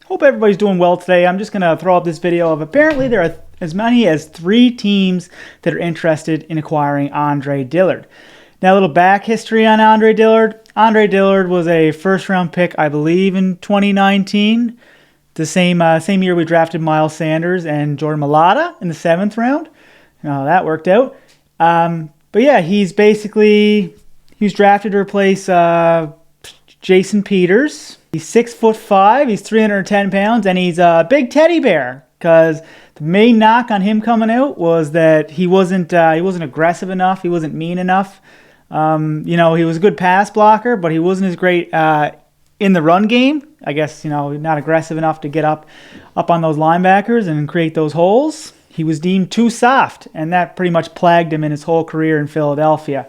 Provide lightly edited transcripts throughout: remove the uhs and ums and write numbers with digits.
Hope everybody's doing well today. I'm just going to throw up this video of apparently there are as many as 3 teams that are interested in acquiring Andre Dillard. Now, a little back history on Andre Dillard. Andre Dillard was a first-round pick, I believe, in 2019. The same year we drafted Miles Sanders and Jordan Mailata in the 7th round. That worked out. But yeah, he was drafted to replace Jason Peters. He's 6'5", he's 310 pounds, and he's a big teddy bear. Because the main knock on him coming out was that he wasn't aggressive enough, he wasn't mean enough. He was a good pass blocker, but he wasn't as great in the run game. I guess not aggressive enough to get up on those linebackers and create those holes. He was deemed too soft, and that pretty much plagued him in his whole career in Philadelphia.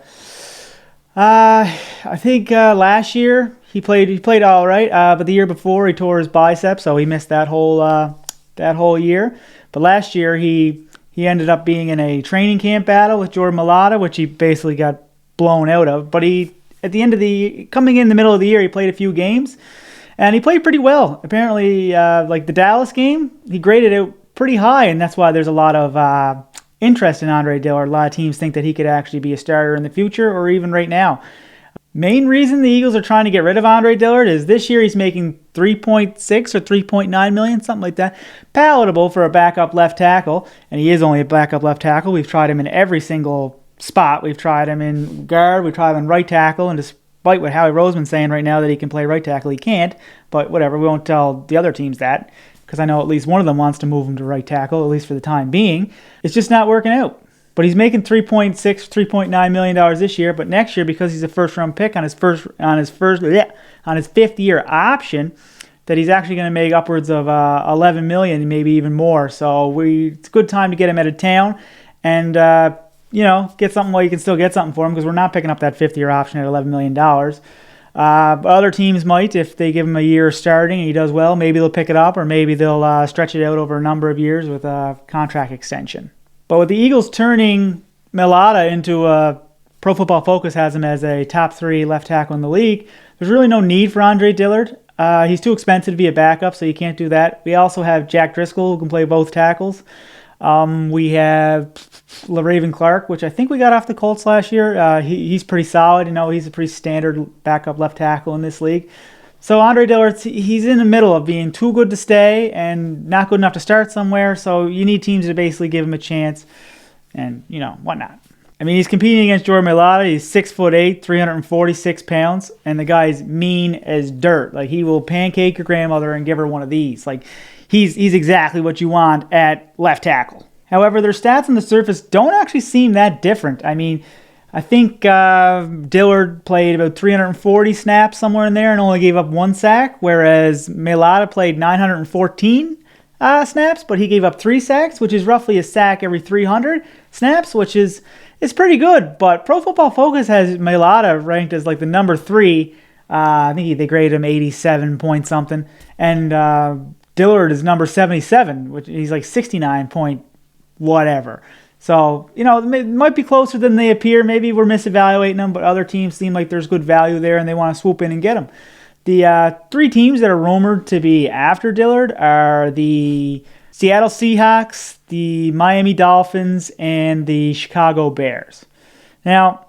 I think last year he played all right, but the year before he tore his bicep, so he missed that whole year. But last year he ended up being in a training camp battle with Jordan Mailata, which he basically got blown out of. But coming in the middle of the year, he played a few games, and he played pretty well. Apparently, like the Dallas game, he graded it pretty high, and that's why there's a lot of interest in Andre Dillard. A lot of teams think that he could actually be a starter in the future or even right now. Main reason the Eagles are trying to get rid of Andre Dillard is this year he's making $3.6 or $3.9 million, something like that. Palatable for a backup left tackle, and he is only a backup left tackle. We've tried him in every single spot. We've tried him in guard, we've tried him in right tackle, and despite what Howie Roseman's saying right now that he can play right tackle, he can't. But whatever, we won't tell the other teams that, because I know at least one of them wants to move him to right tackle, at least for the time being. It's just not working out. But he's making $3.6, $3.9 million this year. But next year, because he's a first-round pick on his 5th-year option, that he's actually going to make upwards of $11 million, maybe even more. So it's a good time to get him out of town, and get something while you can still get something for him, because we're not picking up that 5th-year option at $11 million. But other teams might, if they give him a year starting and he does well, maybe they'll pick it up, or maybe they'll stretch it out over a number of years with a contract extension. But with the Eagles turning Mailata into Pro Football Focus has him as a top 3 left tackle in the league, there's really no need for Andre Dillard. He's too expensive to be a backup, so you can't do that. We also have Jack Driscoll, who can play both tackles. We have LaRaven Clark, which I think we got off the Colts last year. He's pretty solid. He's a pretty standard backup left tackle in this league. So Andre Dillard, he's in the middle of being too good to stay and not good enough to start somewhere. So you need teams to basically give him a chance, and whatnot. I mean, he's competing against Jordan Mailata. He's 6'8", 346 pounds, and the guy's mean as dirt. Like, he will pancake your grandmother and give her one of these. Like, he's exactly what you want at left tackle. However, their stats on the surface don't actually seem that different. I mean, I think Dillard played about 340 snaps somewhere in there and only gave up 1 sack, whereas Mailata played 914 snaps, but he gave up 3 sacks, which is roughly a sack every 300 snaps, which is pretty good. But Pro Football Focus has Mailata ranked as like the number 3. I think they graded him 87 point something, and Dillard is number 77, which he's like 69 point whatever. So, it might be closer than they appear. Maybe we're misevaluating them, but other teams seem like there's good value there and they want to swoop in and get them. The 3 teams that are rumored to be after Dillard are the Seattle Seahawks, the Miami Dolphins, and the Chicago Bears. Now,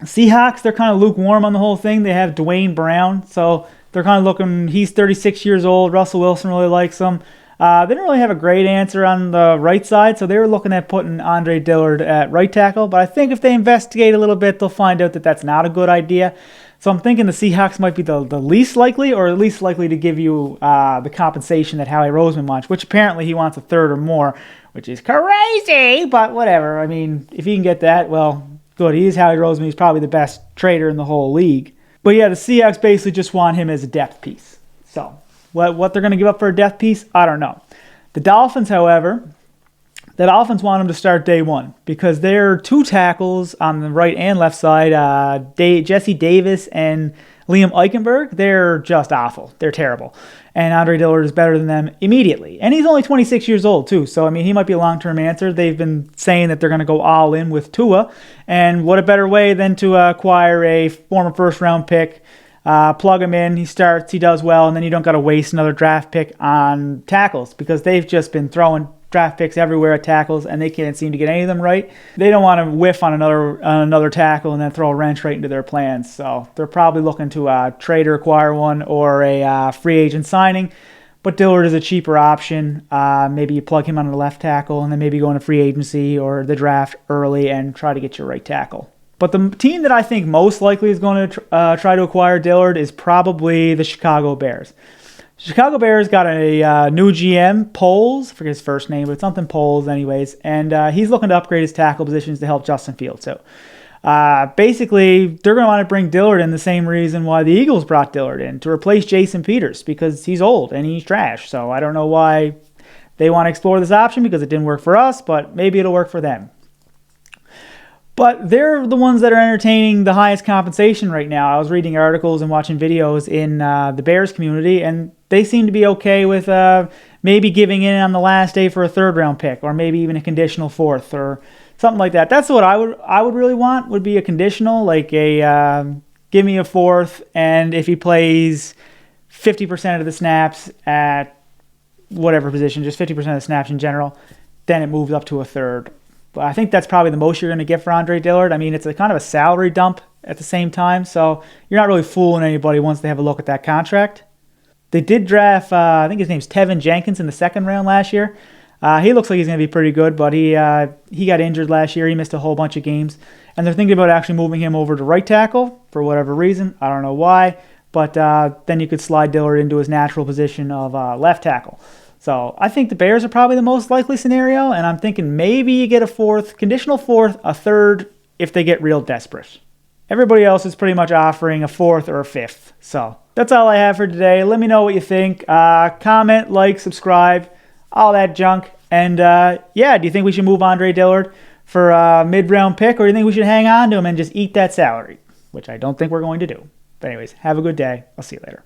Seahawks, they're kind of lukewarm on the whole thing. They have Dwayne Brown, so they're kind of looking, he's 36 years old. Russell Wilson really likes him. They didn't really have a great answer on the right side, so they were looking at putting Andre Dillard at right tackle. But I think if they investigate a little bit, they'll find out that that's not a good idea. So I'm thinking the Seahawks might be the least likely, or at least likely to give you the compensation that Howie Roseman wants, which apparently he wants a third or more, which is crazy, but whatever. I mean, if he can get that, well, good. He is Howie Roseman. He's probably the best trader in the whole league. But yeah, the Seahawks basically just want him as a depth piece. So what they're going to give up for a depth piece, I don't know. The Dolphins, however, want him to start day 1 because there are 2 tackles on the right and left side, Jesse Davis and Liam Eichenberg. They're just awful. They're terrible. And Andre Dillard is better than them immediately. And he's only 26 years old, too. So, I mean, he might be a long-term answer. They've been saying that they're going to go all in with Tua. And what a better way than to acquire a former first-round pick Plug him in, he starts, he does well, and then you don't got to waste another draft pick on tackles because they've just been throwing draft picks everywhere at tackles, and they can't seem to get any of them right. They don't want to whiff on another tackle and then throw a wrench right into their plans. So they're probably looking to trade or acquire one or a free agent signing. But Dillard is a cheaper option. Maybe you plug him on the left tackle and then maybe go into free agency or the draft early and try to get your right tackle. But the team that I think most likely is going to try to acquire Dillard is probably the Chicago Bears. Chicago Bears got a new GM, Poles. I forget his first name, but it's something Poles anyways. And he's looking to upgrade his tackle positions to help Justin Fields. So basically, they're going to want to bring Dillard in the same reason why the Eagles brought Dillard in, to replace Jason Peters, because he's old and he's trash. So I don't know why they want to explore this option, because it didn't work for us, but maybe it'll work for them. But they're the ones that are entertaining the highest compensation right now. I was reading articles and watching videos in the Bears community, and they seem to be okay with maybe giving in on the last day for a third-round pick, or maybe even a conditional fourth, or something like that. That's what I would really want, would be a conditional, like a give me a fourth, and if he plays 50% of the snaps at whatever position, just 50% of the snaps in general, then it moves up to a third. But I think that's probably the most you're going to get for Andre Dillard. I mean, it's a kind of a salary dump at the same time, so you're not really fooling anybody once they have a look at that contract. They did draft, I think his name's Tevin Jenkins in the second round last year. He looks like he's going to be pretty good, but he got injured last year. He missed a whole bunch of games, and they're thinking about actually moving him over to right tackle for whatever reason. I don't know why, but then you could slide Dillard into his natural position of left tackle. So I think the Bears are probably the most likely scenario, and I'm thinking maybe you get a fourth, conditional fourth, a third if they get real desperate. Everybody else is pretty much offering a fourth or a fifth. So that's all I have for today. Let me know what you think. Comment, like, subscribe, all that junk. And do you think we should move Andre Dillard for a mid-round pick, or do you think we should hang on to him and just eat that salary? Which I don't think we're going to do. But anyways, have a good day. I'll see you later.